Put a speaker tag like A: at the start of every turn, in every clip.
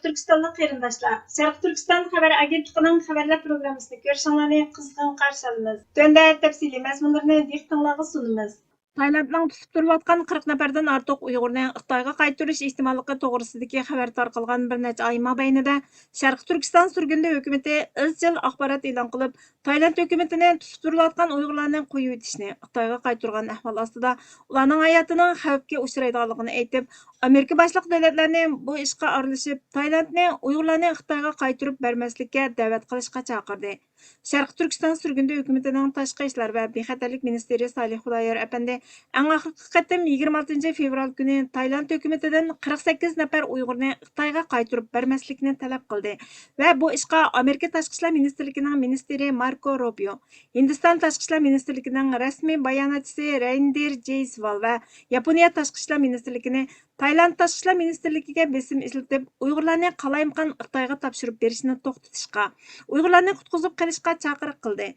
A: Şərq Türkistanlıq qarindaşlar, Şərq Türkistan xəbər agentliğinin xəbərlər proqramısını görüşünüzü qızğın qarşı alırıq. Töndə təfsili məzmunlarını diqqətinizə sunumuz. Taylandның tutub turuluyotgan 40 nəfərdən artıq Uyğurni Xitayga qaytırış ehtimalligi to'g'risidagi xabar tarqalgan bir necha oy mobaynida Sharq Turkiston surgundi hukumati izchil axborot e'lon qilib, Tayland hukumatini tutib turilayotgan Uyg'urlarni qo'yib o'tishni Xitoyga qaytargan ahvol ostida ularning hayotining xavfga uchraydiganligini aytib, Amerika boshliq davlatlarni bu ishga aralashib, Taylandni Uyg'urlarni Xitoyga qaytarib bermaslikka da'vat qilishga chaqirdi. Sharq Turkiston surgundi hukumatining tashqi ishlar va bexatarlik ministri Salih Xudoyor apandi eng oxirgi qatim 26 fevral kuni Tayland hukumatidan 48 nafar Uyg'urni Xitoyga qaytarib bermaslikni talab qildi va bu ishga Amerika tashqi ishlar ministrligining ministri Marco Rubio, Hindiston tashqi ishlar ministrligining rasmiy bayonotchisi Reindir Jaiswal va Yaponiya tashqi ishlar ministrligini Tayland tashqi ishlar ministrligiga besim ishlatib, Uyg'urlarni qalayimqan Xitoyga topshirib berishni to'xtatishga, Uyg'urlarni qutqizib qilishga chaqiriq qildi.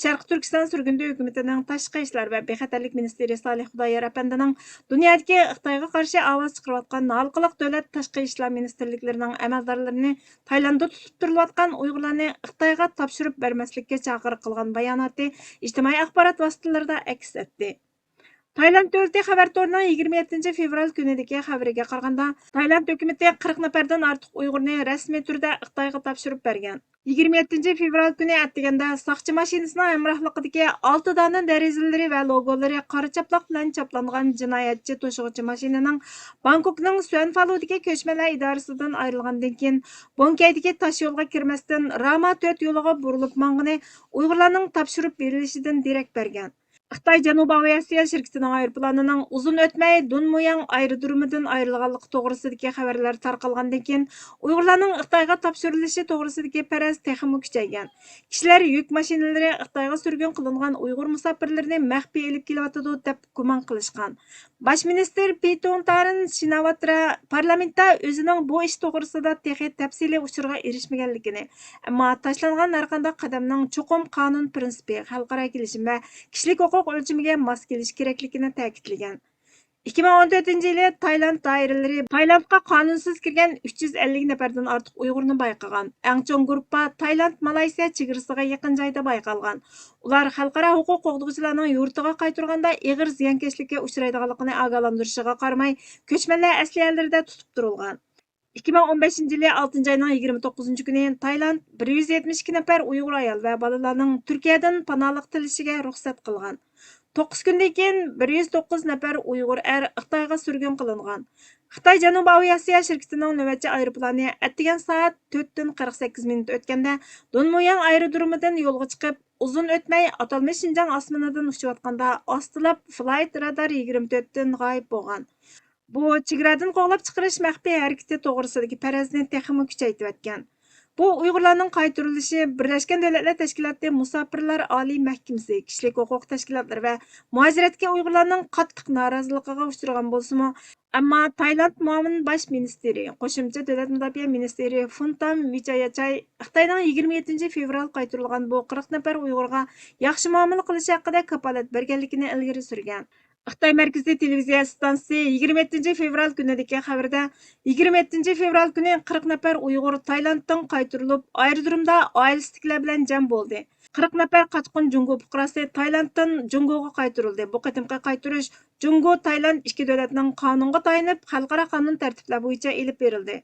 A: Sharq Turkiston surgundi hukumatining tashqi ishlar va bexatarlik ministri Salih Xudoyor apandining dunyodagi Xitoyga qarshi ovoz chiqarayotgan halqalıq davlat tashqi ishlar ministrliklarining amaldorlarini Taylandda tutib turilayotgan Uyg'urlarni Xitoyga topshirib bermaslikka chaqiriq qilgan bayonoti ijtimoiy axborot vositalarida aks etdi. Tayland dövləti xəbər torunun 27 fevral günüdəki xəbərə qaraganda, Tayland hökuməti 40 nəfərdən artıq Uyğurni rəsmi türdə Xitayga topshirib bergan. 27 fevral günü ətdigəndə saqçı maşinasının həmrahlıqdakı 6 dana dərizələri və logoları qara çaplaq bilan çaplanğan cinayətçi toşuğucu maşinanın Bangkokның Suanfaludakı köçmələr idarəsindən ayrılğandan keyin Bonkəydəki taş yolğa kirməsdən Rama 4 yoluğa burulub mangını Uyğurlarning topshirib berilişidən dirək bergan. Xitoy Janubiy Asiya şirketining aeroplanının uzun o'tmay Dunmoyang aerodromidan ayrilganligi to'g'risidagi xabarlar tarqalgandan keyin Uyg'urlarning Xitoyga topshirilishi to'g'risidagi faraz texmi kuchaygan. Kishilar yuk mashinalari Xitoyga surgun qilingan Uyg'ur musofirlarini maxfiy elib kelyotidi deb gumon qilishgan. Bosh minister Paetongtarn Shinawatra parlamentda o'zining bu ish to'g'risida texnik tafsiliy uchurga erishmaganligini, ammo tashlangan har qanday qadamning cho'qim qonun prinsipi, xalqaro kelishim va kishilik huquq o'lchimiga mos kelish kerakligini ta'kidlagan. 2014-yili Tayland doiralari Taylandga qonunsiz kirgan 350 nafardan ortiq Uyg'urni bayqagan. Eng chong guruhda Tayland Malayziya chegarasiga yaqin joyda bayqalgan. Ular xalqaro huquq qo'g'duvchilarning yurtiga qaytarganda ig'ir ziyonkashlikka uchraydiganligini ogohlantirishiga qaramay, ko'chmanlar asliyalarida tutib turilgan. 2015-yili 6-oyning 29-kuni Tayland 172 nafar Uyg'ur ayol va bolalarning Turkiyadan panohlik tilishiga ruxsat qilgan. 9 kundan keyin 109 nafar Uyg'ur Xitoyga surgun qilingan. Xitoy Janubiy Asiya shirkatining navbatchi aeroplani atdigan soat 4:48 minut o'tganda Dunmoyang aerodromidan yo'lga chiqib, uzun o'tmay atalmish Shinjang osmonidan uchayotganda ostilab Flight Radar 24 dan g'oyib bo'lgan. Bu chegaradan qo'g'lab chiqarish maxfiy harakati to'g'risidagi farazni texmi kuchaytirib o'tgan. Bu Uyg'urlarning qaytarilishi Birlashgan Davlatlar Tashkiloti Musofirlar Oliy Mahkamasi, kishilik huquq tashkilotlari va muhojiratga Uyg'urlarning qattiq noroziligiga uchragan bo'lsa-mu, ammo Tayland muavin bosh ministri, qo'shimcha davlat mudofaa ministri Funtam Vichayachai Xitoyning 27 fevral qaytarilgan bu 40 nafar Uyg'urga yaxshi muomala qilish haqida kafolat berganligini ilgari surgan. Xitoy Markaziy televiziya stansiyasi 27 fevral kunidagi xabarda 27 fevral kuni 40 nafar Uyg'ur Taylanddan qaytarilib, aerodromda oilasidagilar bilan jam bo'ldi. 40 nafar qochqin Jungo fuqarosi Taylanddan Jungoga qaytarildi. Bu qatimqi qaytarish Jungo Tayland ikki davlatning qonunga tayanib, xalqaro qonun tartiblari bo'yicha elib berildi.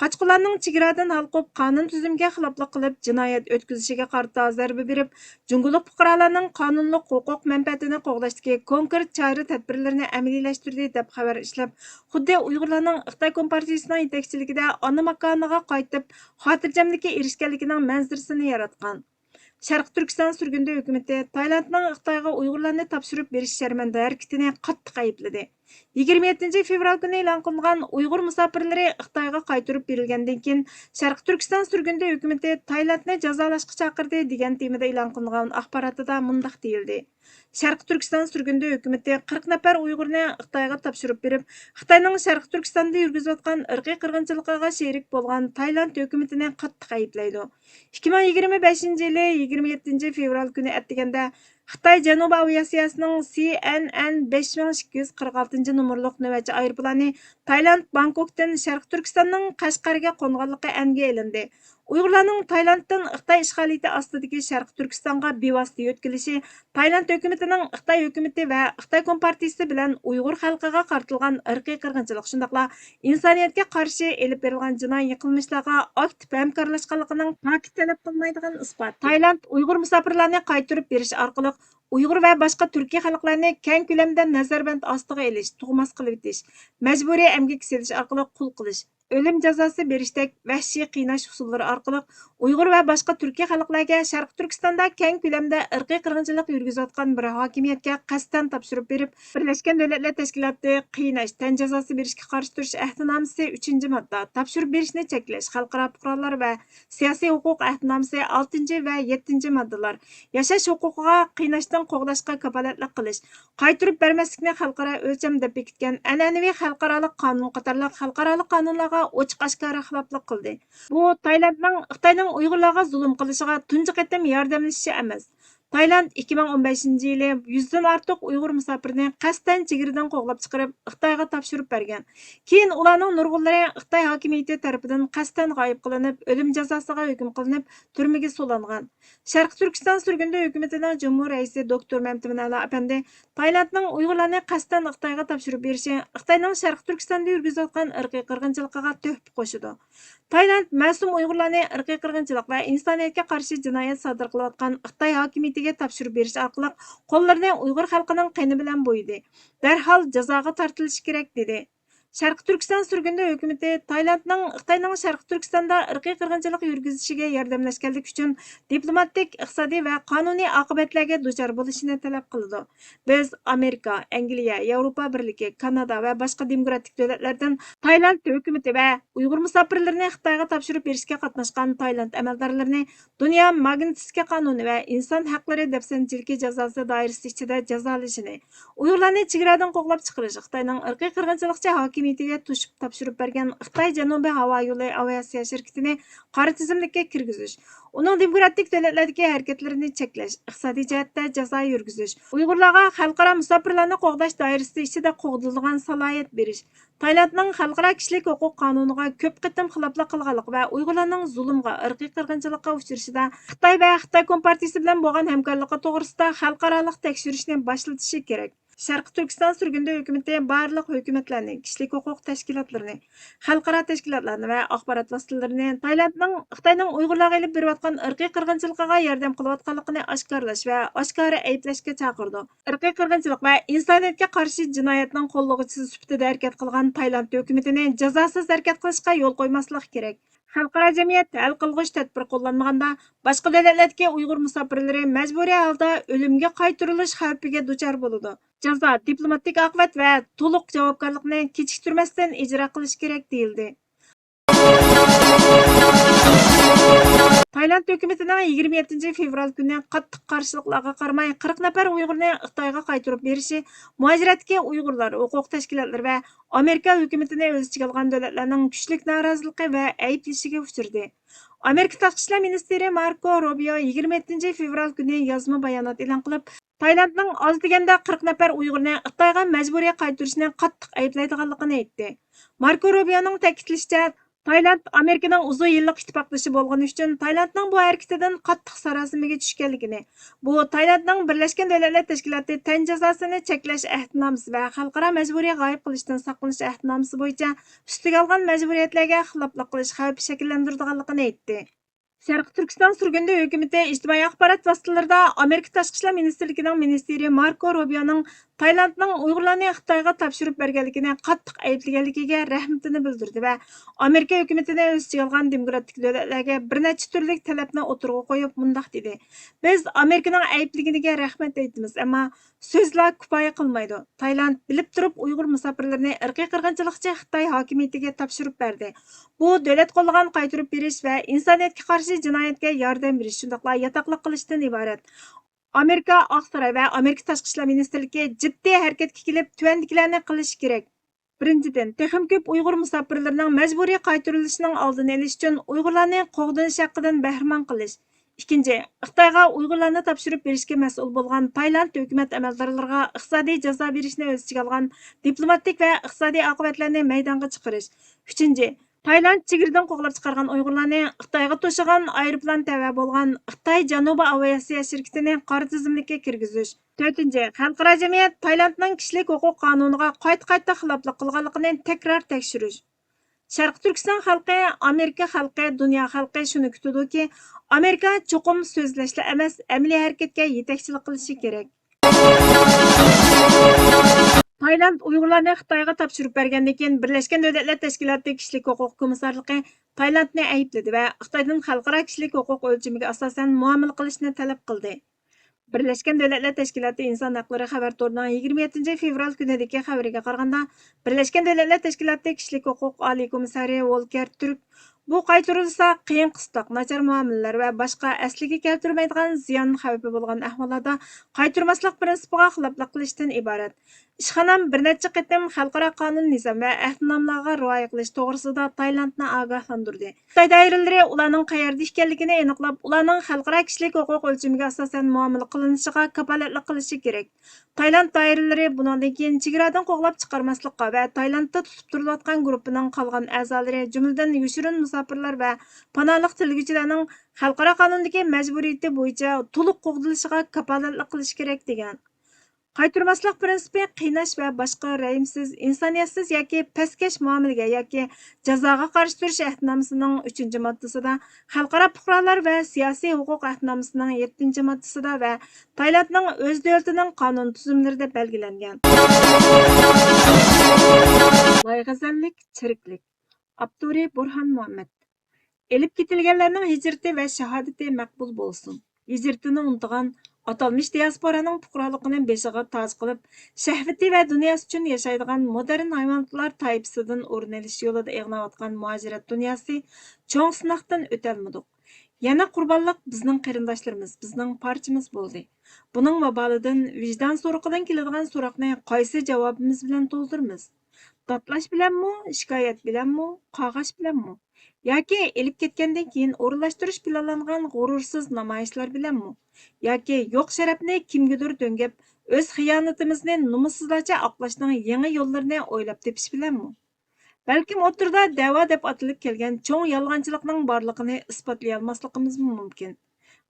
A: Qochqinlarning chegaradan halqib, qonun tuzumga xiloflik qilib, jinoyat o'tkazishiga qarata zarba berib, Jungolik fuqarolarning qonunlik huquq manfaatini qo'g'lashdagi konkret chora tadbirlarini amaliylashtirish deb xabar ishlab, xuddi Uyg'urlarning Xitoy kompartiyasining yetakchiligida ona makoniga qaytib, xotirjamlikka erishganligining manzarasini yaratgan. Sharq Turkiston surgundi hukumati Taylandning Xitoyga Uyg'urlarni topshirib berish sharmanda harakatini qattiq aybladi. 27 fevral kuni e'lon qilingan Uyg'ur musofirlari Xitoyga qaytarib berilgandan keyin Sharq Turkiston surgundi hukumati Taylandni jazolashga chaqirdi degan temada e'lon qilingan axborotida mundaq deyildi. Sharq Turkiston surgundi hukumati 40 nafar Uyg'urni Xitoyga topshirib berib, Xitoyning Sharq Turkistonda yurgizayotgan irqiy qirg'inchiligiga sherik bo'lgan Tayland hukumatini qattiq ayblaydi. 2025-yili 27 fevral kuni atdiganda Xitoy Janubiy aviatsiyasining CNN 5246 nomerliq navbatchi aeroplani Tayland Bangkokdan Sharq Turkistonning Qashqarga qo'nganligi anga ilindi. Uyg'urlarning Taylanddan Xitoy ishg'oliyati ostidagi Sharq Turkistonga bevosita yo'tkilishi Tayland hukumatining Xitoy hukumati va Xitoy kompartiyasi bilan Uyg'ur xalqiga qartilgan irqiy qirg'inchilik shundaqla insoniyatga qarshi elib berilgan jinoiy qilmishlarga aktiv hamkorlashganligining ta'kidlanib qilmaydigan isbot. Tayland Uyg'ur musofirlarni qaytarib berish orqali Uyg'ur va boshqa turkiy xalqlarni keng ko'lamda nazarband ostiga elish, tug'mas qilib etish, majburiy emgak selish orqali qul qilish, o'lim jazosi berishdek vahshiy qiynash usullari orqali Uyg'ur va boshqa turkiy xalqlarga Sharq Turkistonda keng ko'lamda irqiy qirg'inchilik yurgizayotgan bir hokimiyatga qasddan topshirib berib, Birlashgan Davlatlar Tashkiloti qiynash, tan jazosi berishga qarshi turish ahdnomasi 3-modda, topshirib berishni cheklash, xalqaro fuqarolar va siyosiy huquq ahdnomasi 6 va 7-moddalar, yashash huquqiga qiynashdan qo'g'dashga kafolatlik qilish, qaytirib bermaslikni xalqaro o'lchamda bekitgan an'anaviy xalqaro qonun qatorliq xalqaro qonunlarga ochiq oshkora xiloflik qildi. Bu Taylandning Xitoyning Uyg'urlarga zulm qilishiga tunji qatim yordamlashishi emas. Tayland 2015-yili 100 dan ortiq Uyg'ur musofirni qasddan chegaradan qo'g'lab chiqarib Xitoyga topshirib bergan. Keyin ularning nurg'unlari Xitoy hokimiyati tomonidan qasddan g'oyib qilinib, o'lim jazosiga hukm qilinib, turmaga so'langan. Sharq Turkiston surgundi hukumatining Jumhur raisi doktor Mamtamin Ala apandi Taylandning Uyg'urlarni qasddan Xitoyga topshirib berishi Xitoyning Sharq Turkistonda yurgizayotgan irqiy qirg'inchiligiga tuhfa qo'shidi. Tayland mas'um Uyg'urlarni irqiy qirg'inchilik va insoniyatga qarshi jinoyat sodir qilayotgan Xitoy hokimiyatiga topshirib berish orqali qo'llarini Uyg'ur xalqining qini bilan bo'ydi. Darhol jazoga tortilishi kerak dedi. Sharq Turkiston surgundi hukumati Taylandning Xitoyning Sharq Turkistonda irqiy qirg'inchilik yurgizishiga yordamlashganlik uchun diplomatik, iqtisodiy va qonuniy oqibatlarga duchor bo'lishini talab qildi. Biz Amerika, Angliya, Yevropa Birligi, Kanada va boshqa demokratik davlatlardan Tayland hukumati va Uyg'ur musofirlarini Xitoyga topshirib berishga qatnashgan Tayland amaldorlarini dunyo Magnitskiy qonuni va inson haqlari dafsanchiligi jazosi doirasi ichida jazolashini, Uyg'urlarni chegaradan qo'g'lab chiqarish, Xitoyning irqiy qirg'inchilikchi hokimiyatiga topshirib bergan Xitoy Janubiy havo yo'li aviatsiya shirkatini qora tizimlikka kirgizish, uning demokratik davlatlardagi harakatlarini cheklash, iqtisodiy jihatda jazo yurgizish, Uyg'urlarga xalqaro musofirlarni qo'g'dash doirasi ichida qo'g'dilgan salohiyat berish, Taylandning xalqaro kishilik huquq qonuniga ko'p qatim xiloflik qilganlik va Uyg'urlarning zulmga, irqiy qirg'inchilikqa uchrashida Xitoy va Xitoy kompartiyasi bilan bo'lgan hamkorligi to'g'risida xalqaro tekshirishni boshlatishi kerak. Sharq Turkiston surgundi hukumati barliq hukumatlarni, kishilik huquq tashkilotlarini, xalqaro tashkilotlarni va axborot vositalarini Taylandning Xitoyning Uyg'urlarga olib berayotgan irqiy qirg'inchiligiga yordam qilayotganligini oshkorlash va oshkora ayblashga chaqirdi. Irqiy qirg'inchilik va insoniyatga qarshi jinoyatning qo'llovchisi sifatida harakat qilgan Tayland hukumatini jazosiz harakat qilishga yo'l qo'ymaslik kerak. Xalqaro jamiyat hal qilg'uch tadbir qo'llanmaganda boshqa davlatlardagi Uyg'ur musofirlari majburiy holda o'limga qaytarilish xavfiga duchor bo'ladi. Jazo diplomatik oqibat va to'liq javobgarlikni kechiktirmasdan ijro qilish kerak deyildi. Tayland hukumatining 27 fevral kuni qattiq qarshiliklarga qaramay 40 nafar Uyg'urni Xitoyga qaytarib berishi muajiratdagi Uyg'urlar huquq tashkilotlari va Amerika hukumatini o'z ichiga olgan davlatlarning kuchli noroziligi va ayblashiga uchirdi. Amerika tashqi ishlar ministri Marco Rubio 27 fevral kuni yozma bayonot e'lon qilib, Taylandning oz deganda 40 nafar Uyg'urni Xitoyga majburiy qaytarishni qattiq ayblaydiganligini aytdi. Marco Rubioning ta'kidlashicha, Tayland Amerikaning uzun yillik ittifoqdoshi bo'lgani uchun Taylandning bu harakatidan qattiq sarosimaga tushganligini, bu Taylandning Birlashgan Davlatlar Tashkiloti tan jazosini cheklash ahdnomasi va xalqaro majburiy g'oyib qilishdan saqlanish ahdnomasi bo'yicha ustiga olgan majburiyatlarga xiloflik qilish xavfi shakllantirganligini aytdi. Sharq Turkiston surgundi hukumati ijtimoiy axborot vositalarida Amerika tashqi ishlar ministrligining ministri Marco Rubioning Taylandning Uyg'urlarni Xitoyga topshirib berganligini qattiq ayblaganligiga rahmatini bildirdi va Amerika hukumatini o'z ichiga olgan demokratik davlatlarga bir necha turli talabni o'tirg'a qo'yib mundaq dedi: "Biz Amerikaning aybliginiga rahmat aytamiz, ammo so'zlar kifoya qilmaydi. Tayland bilib turib Uyg'ur musofirlarini irqiy qirg'inchilikchi Xitoy hokimiyatiga topshirib berdi. Bu davlat qo'llagan qaytarib berish va insoniyatga qarshi jinoyatga yordam berish, shundaqla yatoqliq qilishdan iborat." Amerika Oq saroy va Amerika tashqi ishlar ministrligi jiddiy harakatga kelib, tuvandikilarni qilish kerak. Birinchidan, texim ko'p Uyg'ur musofirlarining majburiy qaytarilishining oldini olish uchun Uyg'urlarni qo'g'danish haqqidan bahramon qilish. İkinci, Xitayga Uyg'urlarni topshirib berishga mas'ul bo'lgan Tailand hukumat amaldorlariga iqtisodiy jazo berishni o'z ichiga olgan diplomatik va iqtisodiy oqibatlarni maydonga chiqarish. Uchinchi, Tailand chegaradan qo'g'lab chiqargan Uyg'urlarni Xitoyga to'shigan aeroplan tava bo'lgan Xitoy Janubiy aviatsiya shirkatini qora tizimlikka kirgizish. To'rtinchi, xalqaro jamiyat Tailandning kishilik huquq qonuniga qayta xiloflik qilganligini takror tekshirish. Sharq Turkiston xalqi, Amerika xalqi, dunyo xalqi shuni kutadiki, Amerika cho'qim so'zlashla emas, amaliy harakatga yetakchilik qilishi kerak. Tailand Uyg'urlarni Xitoyga topshirib bergandan keyin Birlashgan Davlatlar Tashkiloti kishilik huquq komissarligi Tailandni aybladi va Xitoydan xalqaro kishilik huquq o'lchamiga asosan muomala qilishni talab qildi. Birlashgan Davlatlar Tashkiloti Inson haqlari xabar torining 27 fevral kunidagi xabariga qaraganda, Birlashgan Davlatlar Tashkiloti kishilik huquq oliy komissari Volker Turk bu qaytarilsa qiyin qistoq, nachar muomalalar va boshqa asliga keltirmaydigan ziyon xavfi bo'lgan ahvollarda qaytarmaslik prinsipiga xiloflik qilishdan iborat. Ishxonam bir necha qitim xalqaro qonun nizom va ahdnomlarga rioya qilish to'g'risida Tailandni ogohlantirdi. Xitoy doiralari ularning qayerda ekanligini aniqlab, ularning xalqaro kishilik huquq o'lchamiga asosan muomala qilinishiga kafolatlik qilishi kerak. Tailand doiralari bundan keyin chegaradan qo'g'lab chiqarmaslikqa va Tailandda tutib turilayotgan guruhining qolgan a'zolari, jumladan yoshirin musofirlar va panohlik tilaguvchilarning xalqaro qonundagi majburiyati bo'yicha to'liq qo'g'dilishiga kafolatlik qilish kerak degan. Qaytarmaslik prinsipi qiynash va boshqa rayimsiz, insoniyatsiz yoki pastkash muomalaga yoki jazoga qarshi turish ahdnomasining 3-moddasida, xalqaro fuqarolar va siyosiy huquq ahdnomasining 7-moddasida va Tailandning o'z davlatining qonun tuzumlarida belgilangan. Loyg'azallik, chiriklik. Abduri Burhan Muhammad. Elib ketilganlarning hijrati va shahodati maqbul bo'lsin. Hijratini unutgan atalmış diasporaning fuqaroligini beshiga toj qilib, shahvati va dunyosi uchun yashaydigan modern hayvonotlar toifasidan o'rin olish yo'lida eg'nayotgan muajirat dunyosi cho'ng sinoqdan o'tolmadik. Yana qurbonlik bizning qarindoshlarimiz, bizning parchamiz bo'ldi. Buning vabolidan vijdon so'roqidan keladigan so'roqni qaysi javobimiz bilan to'ldiramiz? Datlash bilanmi, shikoyat bilanmi, qog'oz bilanmi? Yoki elib ketgandan keyin o'rinlashtirish planlangan g'urursiz namoyishlar bilanmi? Yoki yo'q sharafni kimgadir to'ngab, o'z xiyonatimizni nomussizlarcha oqlashning yangi yo'llarini o'ylab tepish bilanmi? Balkim o'tirda da'vo deb atilib kelgan cho'ng yolg'onchilikning borligini isbotlay olmasligimiz mumkin.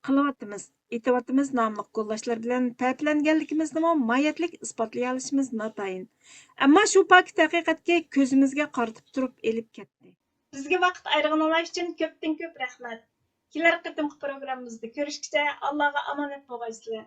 A: Qilyapmiz, aytyapmiz nomli qo'llashlar bilan ta'kidlanganligimizni moyatlik isbotlay olishimiz notayin. Ammo shu pokit haqiqatga ko'zimizga qaratib turib elib ketdi. Bizga vaqt ayirganingiz uchun ko'pdan ko'p rahmat. Kelar qitimqi programmamizda ko'rishguncha Allohga omonat bo'lgaysizlar.